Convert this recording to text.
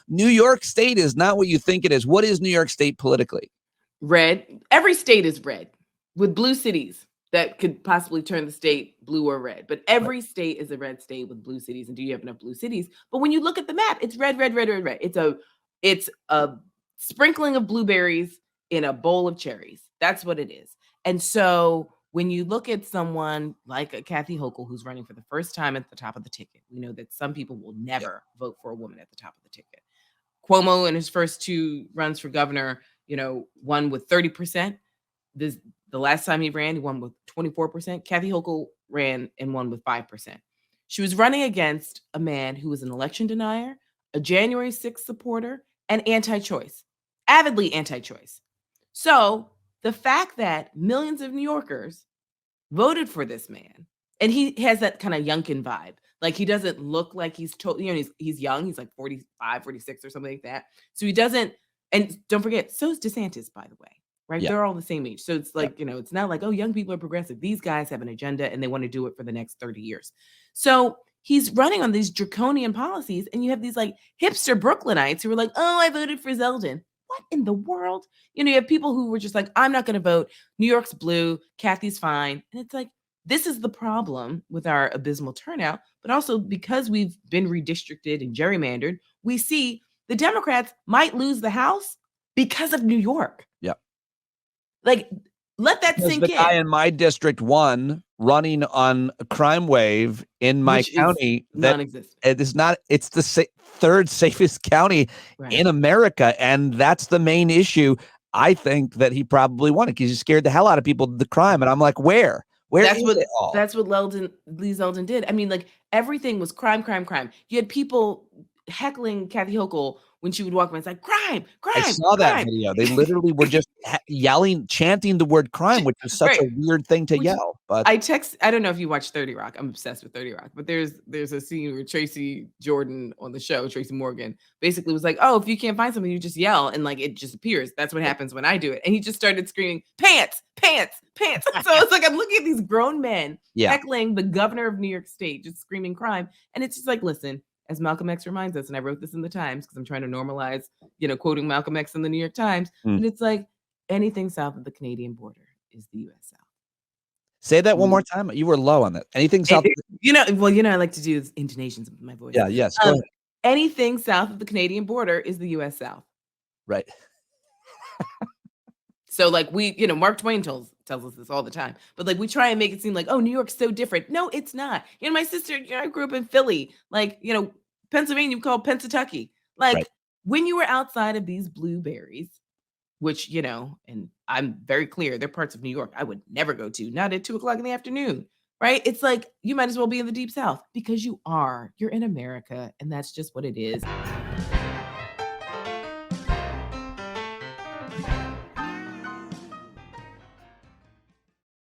New York State is not what you think it is. What is New York State politically? Red. Every state is red with blue cities that could possibly turn the state blue or red. But every state is a red state with blue cities. And do you have enough blue cities? But when you look at the map, it's red, red, red, red, red. It's a sprinkling of blueberries in a bowl of cherries. That's what it is. And so when you look at someone like a Kathy Hochul, who's running for the first time at the top of the ticket, we know that some people will never vote for a woman at the top of the ticket. Cuomo, in his first 2 runs for governor, won with 30%. The last time he ran, he won with 24%. Kathy Hochul ran and won with 5%. She was running against a man who was an election denier, a January 6th supporter, and anti-choice, avidly anti-choice. So the fact that millions of New Yorkers voted for this man, and he has that kind of Youngkin vibe. Like, he doesn't look like he's he's young. He's like 45, 46 or something like that. So he doesn't, and don't forget, so is DeSantis, by the way. Right? Yeah. They're all the same age. So it's like, it's not like, oh, young people are progressive. These guys have an agenda and they want to do it for the next 30 years. So he's running on these draconian policies. And you have these like hipster Brooklynites who are like, oh, I voted for Zeldin. What in the world? You have people who were just like, I'm not going to vote. New York's blue. Kathy's fine. And it's like, this is the problem with our abysmal turnout. But also because we've been redistricted and gerrymandered, we see the Democrats might lose the House because of New York. Yeah. Like, let that sink in. The guy in my district won running on a crime wave in my county. Non-existent. It's the third safest county in America. And that's the main issue. I think that he probably won it because he scared the hell out of people of the crime. And I'm like, where? That's what Lee Zeldin did. I mean, like, everything was crime, crime, crime. You had people heckling Kathy Hochul when she would walk by. It's like, crime. I saw that video. They literally were just yelling, chanting the word crime, which is such a weird thing to yell. But I don't know if you watch 30 Rock. I'm obsessed with 30 Rock. But there's a scene where Tracy Jordan on the show, Tracy Morgan, basically was like, oh, if you can't find something, you just yell and like it just appears. That's what happens when I do it. And he just started screaming, pants, pants, pants. So it's like I'm looking at these grown men heckling the governor of New York State, just screaming crime. And it's just like, listen, as Malcolm X reminds us, and I wrote this in the Times because I'm trying to normalize, quoting Malcolm X in the New York Times. And it's like, anything south of the Canadian border is the U.S. South. Say that one more time. You were low on that. Anything south. I like to do intonations with my voice. Yeah, yes. Go ahead. Anything south of the Canadian border is the U.S. South. Right. So like Mark Twain tells us this all the time, but like we try and make it seem like, oh, New York's so different. No, it's not. My sister, I grew up in Philly, like, Pennsylvania, we call Pennsatucky. Like when you were outside of these blueberries, which, and I'm very clear, they're parts of New York I would never go to, not at 2:00 in the afternoon, right? It's like, you might as well be in the Deep South because you're in America and that's just what it is.